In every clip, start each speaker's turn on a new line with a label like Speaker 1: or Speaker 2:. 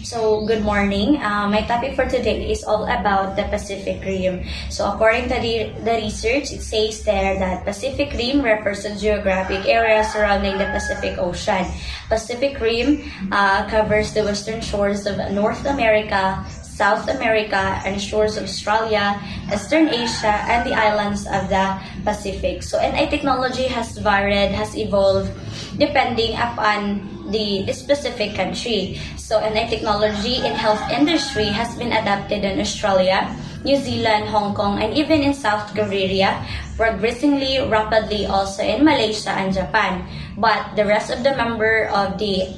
Speaker 1: So, good morning. My topic for today is all about the Pacific Rim. So, according to the research, it says there that Pacific Rim refers to geographic area surrounding the Pacific Ocean. Pacific Rim covers the western shores of North America, South America, and shores of Australia, Eastern Asia, and the islands of the Pacific. So, NI technology has varied, has evolved depending upon the specific country. So, NI technology in health industry has been adapted in Australia, New Zealand, Hong Kong, and even in South Korea, progressingly rapidly also in Malaysia and Japan. But the rest of the member of the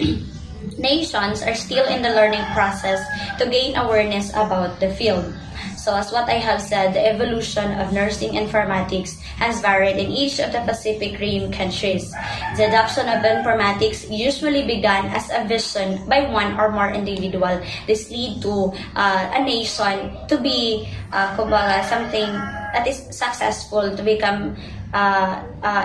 Speaker 1: nations are still in the learning process to gain awareness about the field. So as what I have said, the evolution of nursing informatics has varied in each of the Pacific Rim countries. The adoption of informatics usually began as a vision by one or more individual. This lead to a nation to be something that is successful, to become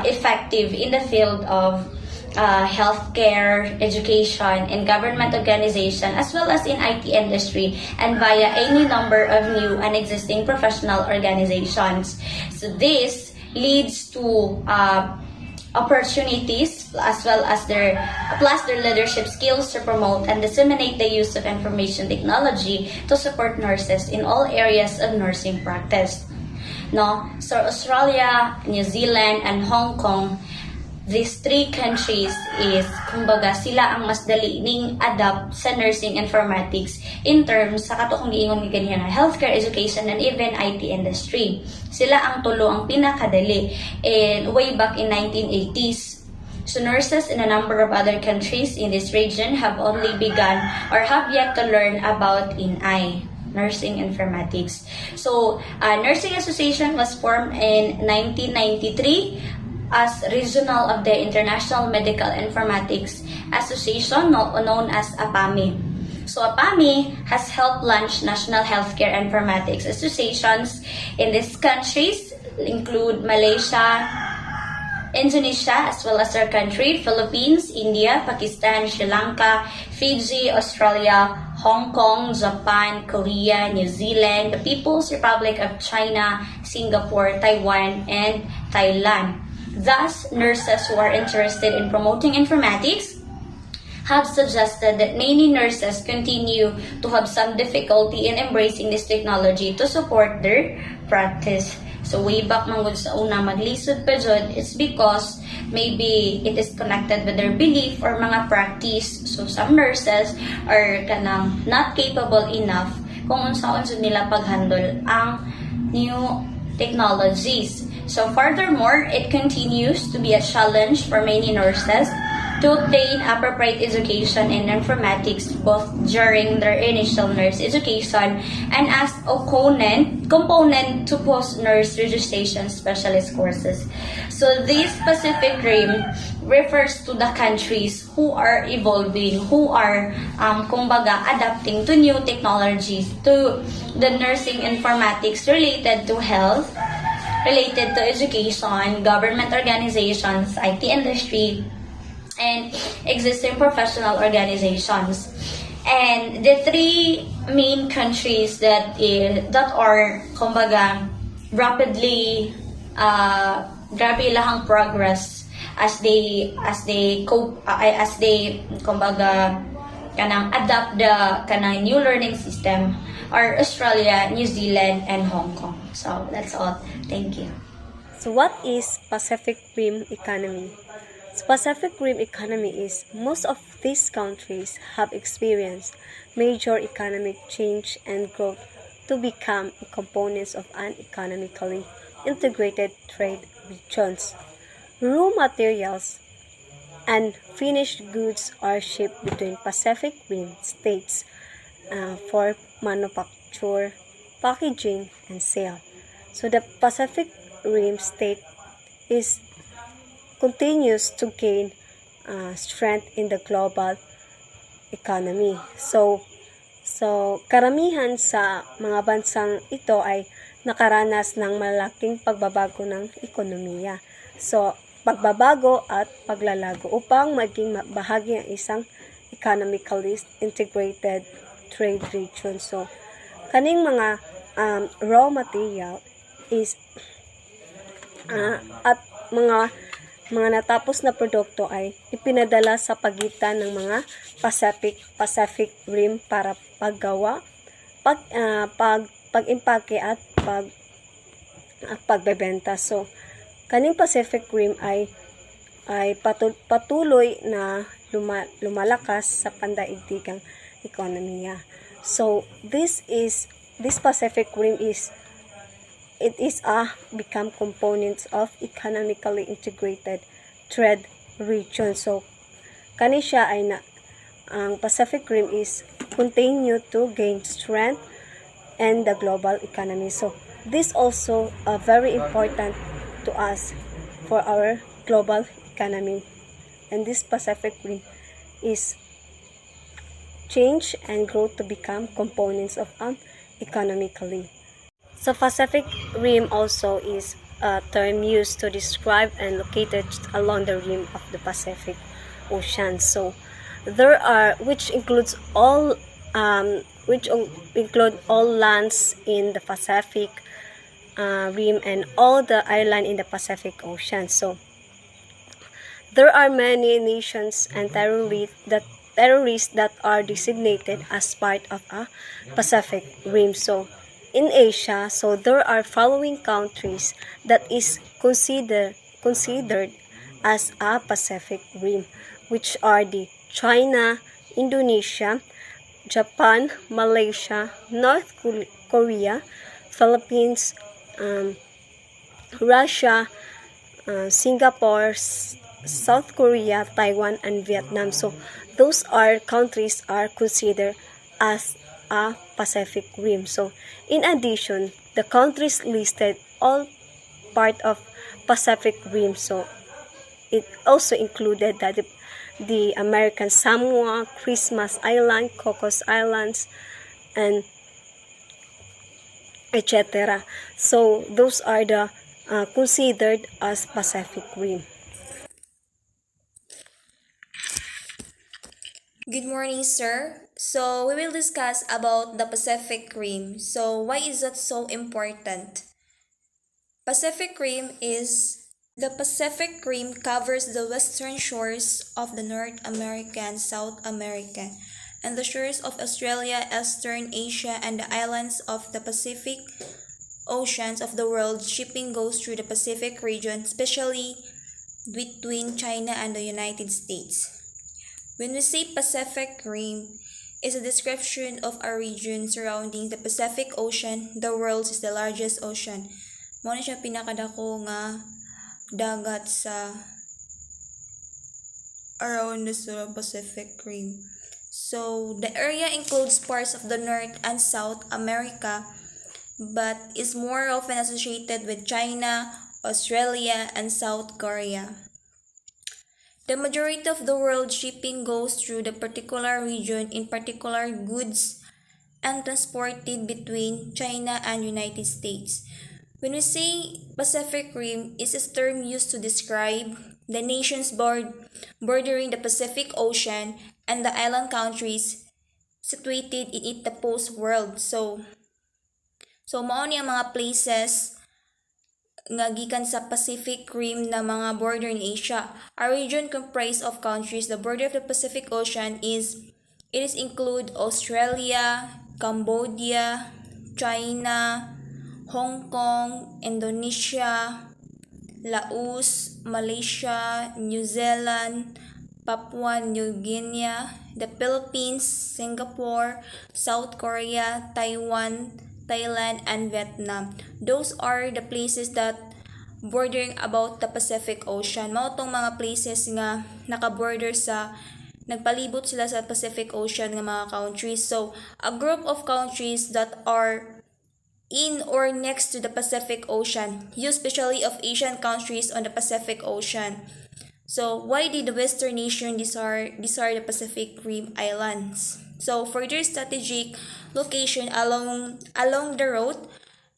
Speaker 1: effective in the field of healthcare, education, and government organization, as well as in IT industry, and via any number of new and existing professional organizations. So this leads to opportunities as well as their leadership skills to promote and disseminate the use of information technology to support nurses in all areas of nursing practice. No, so Australia, New Zealand, and Hong Kong, these three countries is, kumbaga, sila ang mas dali ning adapt sa nursing informatics in terms sa katong giingon ni kanina healthcare, education, and even IT industry. Sila ang tulo ang pinakadali. And way back in 1980s, so nurses in a number of other countries in this region have only begun or have yet to learn about NI, nursing informatics. So, Nursing Association was formed in 1993 as regional of the International Medical Informatics Association, known as APAMI. So APAMI has helped launch national healthcare informatics associations in these countries, include Malaysia, Indonesia, as well as our country, Philippines, India, Pakistan, Sri Lanka, Fiji, Australia, Hong Kong, Japan, Korea, New Zealand, the People's Republic of China, Singapore, Taiwan, and Thailand. Thus, nurses who are interested in promoting informatics have suggested that many nurses continue to have some difficulty in embracing this technology to support their practice. So, way back mangod sa una maglisod pa dyan, it's because maybe it is connected with their belief or mga practice. So, some nurses are kanang not capable enough kung unsaon jud nila pag-handle ang new technologies. So furthermore, it continues to be a challenge for many nurses to obtain appropriate education in informatics both during their initial nurse education and as a component to post-nurse registration specialist courses. So this Pacific Rim refers to the countries who are evolving, who are kumbaga adapting to new technologies, to the nursing informatics related to health, related to education, government organizations, IT industry, and existing professional organizations. And the three main countries that are kumbaga rapidly grabe lahang progress as they kumbaga kanang adapt the kanang new learning system are Australia, New Zealand, and Hong Kong. So that's all. Thank you.
Speaker 2: So what is Pacific Rim economy? So Pacific Rim economy is most of these countries have experienced major economic change and growth to become components of an economically integrated trade regions. Raw materials and finished goods are shipped between Pacific Rim states for manufacture, packaging, and sale. So the Pacific Rim state continues to gain strength in the global economy. So karamihan sa mga bansang ito ay nakaranas ng malaking pagbabago ng ekonomiya. So pagbabago at paglalago upang maging bahagi ng isang economically integrated trade region. So, kaning mga raw material is at mga natapos na produkto ay ipinadala sa pagitan ng mga Pacific Rim para paggawa, pag-impake at pagbebenta. So, kaning Pacific Rim ay patuloy na lumalakas sa pandaigdigang ekonomiya. So, this Pacific Rim is become components of economically integrated trade region. So, kani siya ay ang Pacific Rim is continue to gain strength in the global economy. So, this also very important to us for our global economy. And this Pacific Rim is change and grow to become components of economically. So Pacific Rim also is a term used to describe and located along the rim of the Pacific Ocean. So there are which include all lands in the Pacific Rim and all the island in the Pacific Ocean. So there are many nations and terrorists that are designated as part of a Pacific Rim. So in Asia, so there are following countries that is considered as a Pacific Rim, which are the China, Indonesia, Japan, Malaysia, North Korea, Philippines, Russia, Singapore, South Korea, Taiwan, and Vietnam. So those countries are considered as a Pacific Rim. So in addition, the countries listed all part of Pacific Rim. So it also included the American Samoa, Christmas Island, Cocos Islands, and etc. So those are the considered as Pacific Rim.
Speaker 3: Good morning, sir. So, we will discuss about the Pacific Rim. So, why is that so important? The Pacific Rim covers the western shores of the North America and South America, and the shores of Australia, Eastern Asia, and the islands of the Pacific oceans of the world. Shipping goes through the Pacific region, especially between China and the United States. When we say Pacific Rim, is a description of a region surrounding the Pacific Ocean. The world is the largest ocean. Mo na siya pinakadako nga dagat sa around the Pacific Rim. So, the area includes parts of the North and South America, but is more often associated with China, Australia, and South Korea. The majority of the world shipping goes through the particular region, in particular goods and transported between China and United States. When we say Pacific Rim, is a term used to describe the nations bordering the Pacific Ocean and the island countries situated in it the post-world. So mao ni ang mga places nga gikan sa Pacific Rim na mga border in Asia. A region comprised of countries. The border of the Pacific Ocean is include Australia, Cambodia, China, Hong Kong, Indonesia, Laos, Malaysia, New Zealand, Papua New Guinea, the Philippines, Singapore, South Korea, Taiwan, Thailand, and Vietnam. Those are the places that bordering about the Pacific Ocean. Mao tong mga places nga naka-border nagpalibot sila sa Pacific Ocean nga mga countries. So, a group of countries that are in or next to the Pacific Ocean, especially of Asian countries on the Pacific Ocean. So, why did the Western nation desire the Pacific Rim Islands? So, for their strategic location along the road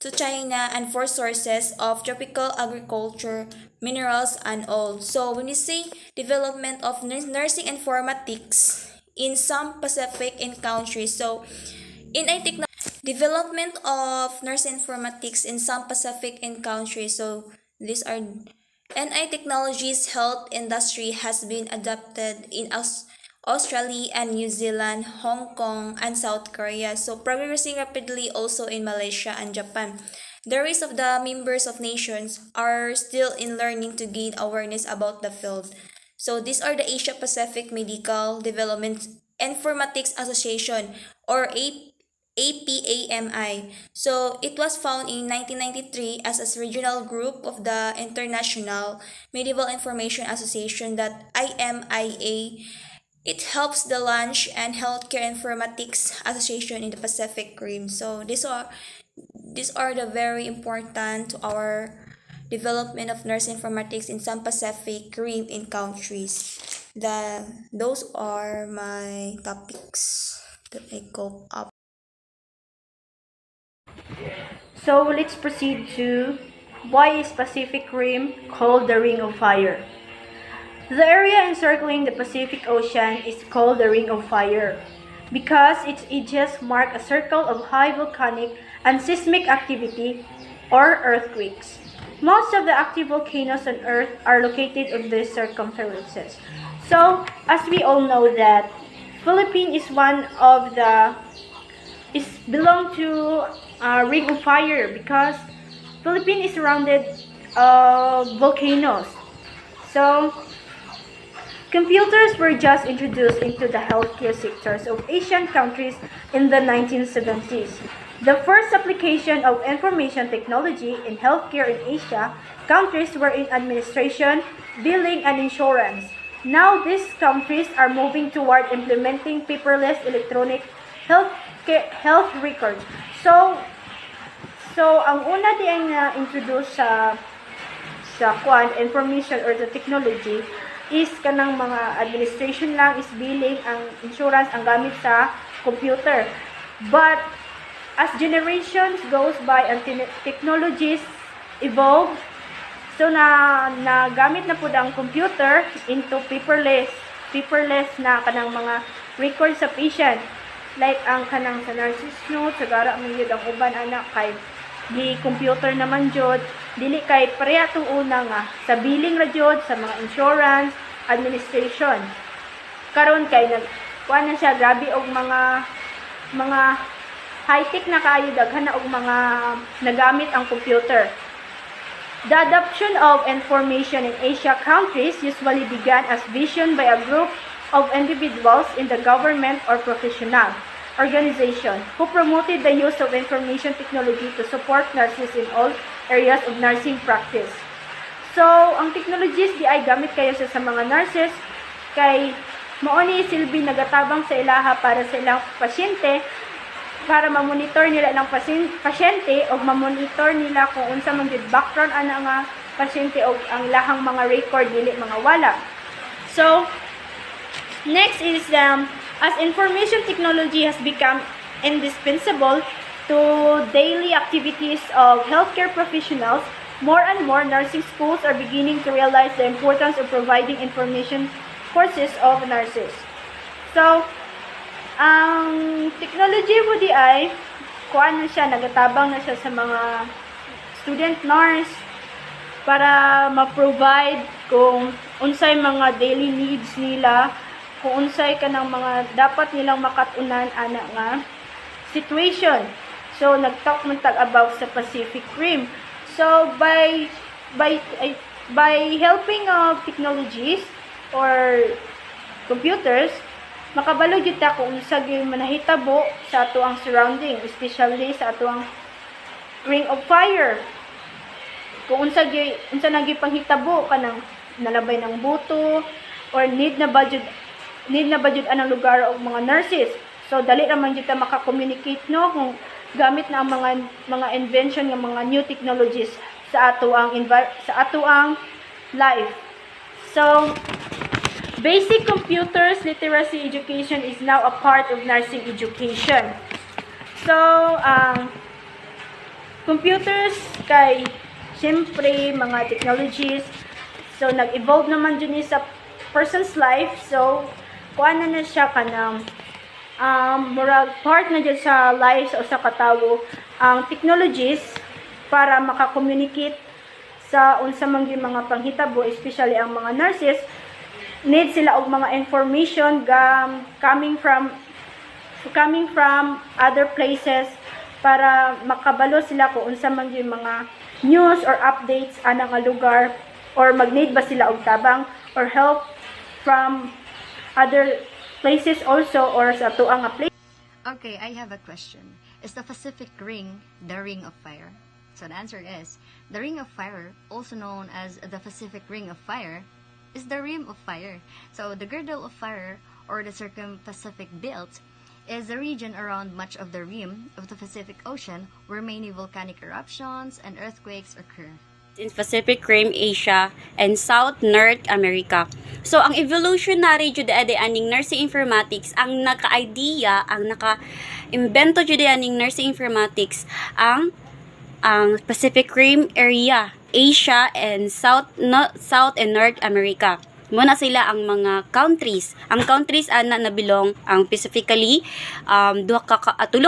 Speaker 3: to China and for sources of tropical agriculture, minerals, and all. So, when we say development of nursing informatics in some Pacific countries. So, NI development of nurse informatics in some Pacific countries. So, these are NI technologies health industry has been adopted in Australia and New Zealand, Hong Kong, and South Korea. So progressing rapidly also in Malaysia and Japan. The rest of the members of nations are still in learning to gain awareness about the field. So these are the Asia Pacific Medical Development Informatics Association, or APAMI. So it was found in 1993 as a regional group of the International Medieval Information Association, that IMIA. It helps the Lunch and Healthcare Informatics Association in the Pacific Rim. So these are the very important to our development of nurse informatics in some Pacific Rim in countries. Those are my topics that I go up.
Speaker 4: So let's proceed to why is Pacific Rim called the Ring of Fire? The area encircling the Pacific Ocean is called the Ring of Fire because its edges mark a circle of high volcanic and seismic activity, or earthquakes. Most of the active volcanoes on Earth are located on these circumferences. So, as we all know that Philippines is one of the belong to Ring of Fire because Philippines is surrounded volcanoes. So, computers were just introduced into the healthcare sectors of Asian countries in the 1970s. The first application of information technology in healthcare in Asia countries were in administration, billing, and insurance. Now these countries are moving toward implementing paperless electronic health records. So ang una diyang na-introduce sa information or the technology is kanang mga administration lang, is billing, ang insurance ang gamit sa computer. But as generations goes by and technologies evolve, so nagamit na po ang computer into paperless na kanang mga records sa patient. Like ang kanang sa nurses note, sagara mo yun ang uban anak kay di computer naman jud, dili kay pareha tong una nga sa billing ra jud, sa mga insurance, administration. Karon kay kuha na siya grabe og mga high-tech na kaayo, daghan na og mga nagamit ang computer. The adoption of information in Asia countries usually began as vision by a group of individuals in the government or professional organization who promoted the use of information technology to support nurses in all areas of nursing practice. So, ang technologies di ay gamit kayo sa mga nurses kay mao ni silbi nagatabang sa ilaha para sa ilang pasyente, para ma-monitor nila ilang pasyente o ma-monitor nila kung unsa man gyud background ana nga pasyente o ang ilahang mga record dili mga wala. So, next is as information technology has become indispensable to daily activities of healthcare professionals, more and more nursing schools are beginning to realize the importance of providing information courses of nurses. So, ang technology mo di ay, kuan na siya, nagatabang na siya sa mga student nurse para ma-provide kung unsay mga daily needs nila, kung unsay kanang mga dapat nilang makatunan ana nga situation. So, nag-talk man tag about sa Pacific Rim. So, by helping of technologies or computers, makabalo gyud ta kung unsa gyud manahitabo sa ato ang surrounding, especially sa ato ang Ring of Fire. Kung unsa na gyud panghitabo kanang nalabay ng buto or need na ba jud anang lugar og mga nurses. So dali ra man jud ta maka-communicate no kung gamit na ang mga invention ng mga new technologies sa ato ang life. So basic computers literacy education is now a part of nursing education. So computers kay siyempre mga technologies, so nag-evolve naman dyan sa person's life. So kuan na siya kanang murag part na dyan sa lives o sa katawo ang technologies para maka-communicate sa unsa man gyud mga panghitabo, especially ang mga nurses need sila og mga information coming from other places para makabalo sila kung unsa man gyud mga news or updates ana nga lugar, or mag-need ba sila og tabang or help from other places also or sa tuang nga place.
Speaker 5: Okay, I have a question. Is the Pacific Ring the Ring of Fire? So the answer is, the Ring of Fire, also known as the Pacific Ring of Fire, is the Rim of Fire. So the Girdle of Fire, or the Circum-Pacific Belt, is the region around much of the rim of the Pacific Ocean where many volcanic eruptions and earthquakes occur.
Speaker 1: In Pacific Rim, Asia, and South North America. So, ang evolutionary jud aning nursing informatics, ang naka-idea, ang naka-invento jud aning nursing informatics, ang Pacific Rim area, Asia, and South and North America. Muna sila ang mga countries. Ang countries ana nabilong ang specifically tulo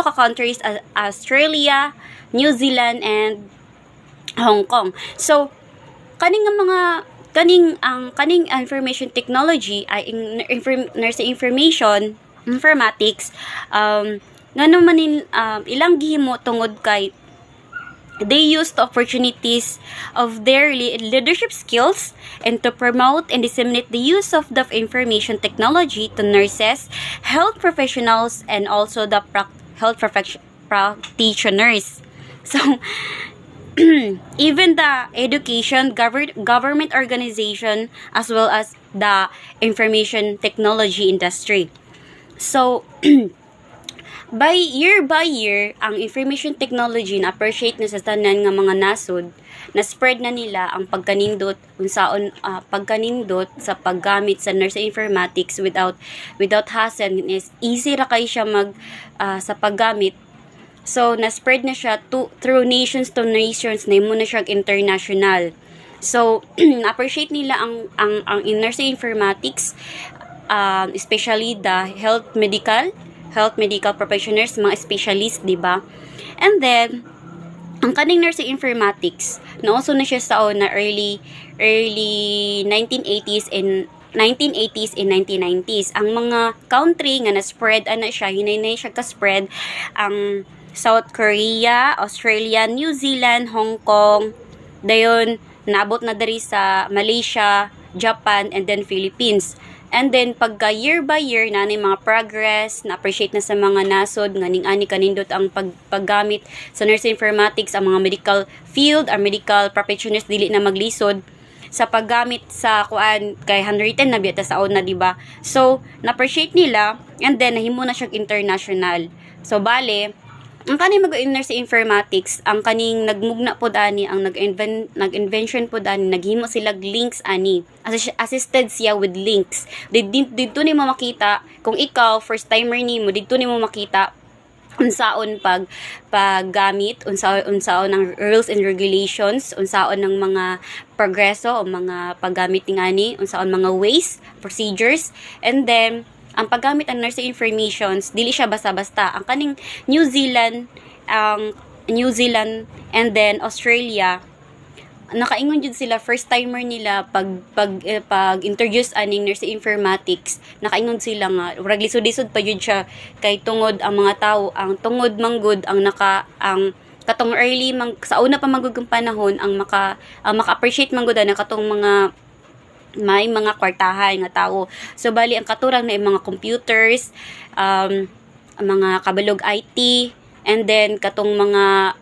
Speaker 1: ka countries, Australia, New Zealand, and Hong Kong. So kaning information technology ay nursing information informatics ngano manin ilang gihimo tungod kay they used the opportunities of their leadership skills and to promote and disseminate the use of the information technology to nurses, health professionals, and also the health practitioners. So, even the education, government organization, as well as the information technology industry. So, by year, ang information technology na appreciate na sa tanan nga mga nasod, na spread na nila ang pagkanindot sa paggamit sa nursing informatics without hassle. Is easy ra kay siya sa paggamit. So na-spread na siya through nations to nations, na mo na siya international. So appreciate nila ang nursing informatics, especially the health medical professionals, mga specialist, di ba? And then ang kaning nursing informatics, nauso na siya sa na early 1980s and 1990s. Ang mga country nga na-spread siya, hinay siya ka-spread, ang South Korea, Australia, New Zealand, Hong Kong, dayon naabot na diri sa Malaysia, Japan, and then Philippines. And then pagka year by year na mga progress, na appreciate na sa mga nasod nga ning-ani kanindot ang paggamit sa nursing informatics, ang mga medical field, ang medical practitioners dili na maglisod sa paggamit sa kuan kay handwritten na biyata sa na, di ba? So na appreciate nila, and then nahimo na siya international. So bale ang kaning mag-nursing informatics, ang kaning nagmugna po ani, ang nag-invention po ani, naghimo sila links ani. Assisted siya with links. Dito ni mo makita, kung ikaw, first timer ni mo, dito ni mo makita unsaon paggamit, unsaon ng rules and regulations, unsaon ng mga progreso o mga paggamit ni unsaon mga ways, procedures, and then ang paggamit ng nursing informations, dili siya basta-basta. Ang kaning New Zealand and then Australia, nakaingon jud sila, first timer nila pag introduce aning nursing informatics, nakaingon sila nga urag lisod-lisod pa jud siya kay tungod ang mga tawo, ang tungod manggod ang katong early sa una pa manggod panahon ang maka-appreciate manggod na katong may mga kwartahay nga tao. So bali ang katurang na mga computers, mga kabalog IT, and then katong mga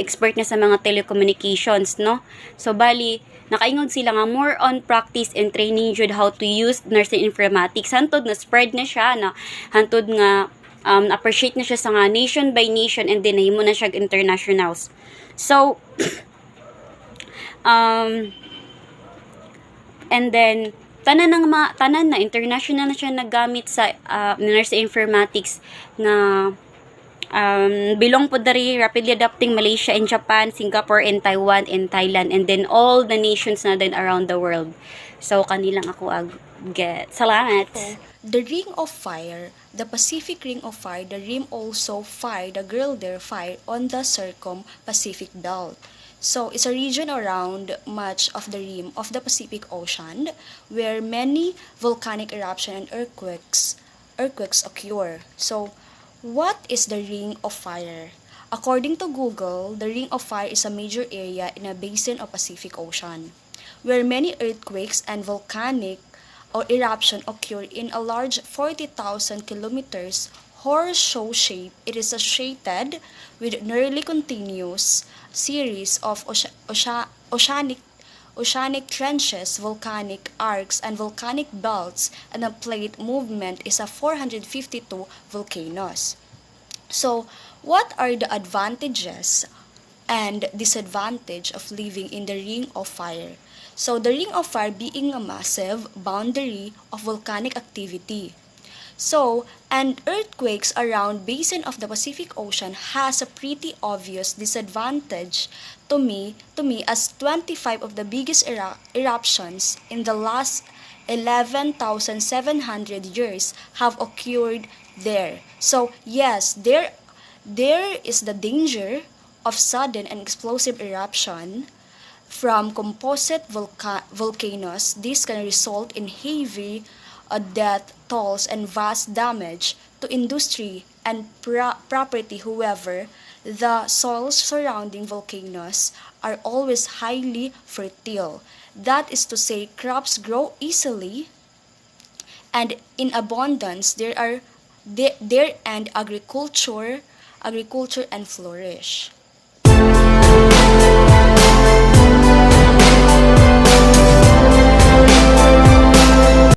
Speaker 1: expert na sa mga telecommunications, no? So bali nakaingon sila nga more on practice and training jud how to use nursing informatics. Hantod na spread na siya na hantod nga appreciate na siya sa nga nation by nation, and then nahimo na siya internationals. So and then tanan na international na siya nagamit sa nursing informatics na belong po dari rapidly adapting Malaysia and Japan, Singapore and Taiwan and Thailand, and then all the nations na din around the world. So kanilang ako get. Salamat.
Speaker 6: the Ring of Fire, the Pacific Ring of Fire, the rim also fire, the girl there fire on the Circum-Pacific Belt. So it's a region around much of the rim of the Pacific Ocean where many volcanic eruption and earthquakes occur. So what is the Ring of Fire? According to Google, the Ring of Fire is a major area in a basin of Pacific Ocean where many earthquakes and volcanic or eruption occur in a large 40,000 kilometers horseshoe shape. It is associated with nearly continuous series of oceanic trenches, volcanic arcs, and volcanic belts, and the plate movement is a 452 volcanoes. So, what are the advantages and disadvantage of living in the Ring of Fire? So, the Ring of Fire being a massive boundary of volcanic activity. So, and earthquakes around basin of the Pacific Ocean has a pretty obvious disadvantage to me as 25 of the biggest eruptions in the last 11,700 years have occurred there. So, yes, there is the danger of sudden and explosive eruption from composite volcanoes. This can result in heavy death tolls and vast damage to industry and property. However, the soils surrounding volcanoes are always highly fertile. That is to say, crops grow easily and in abundance. There and agriculture and flourish.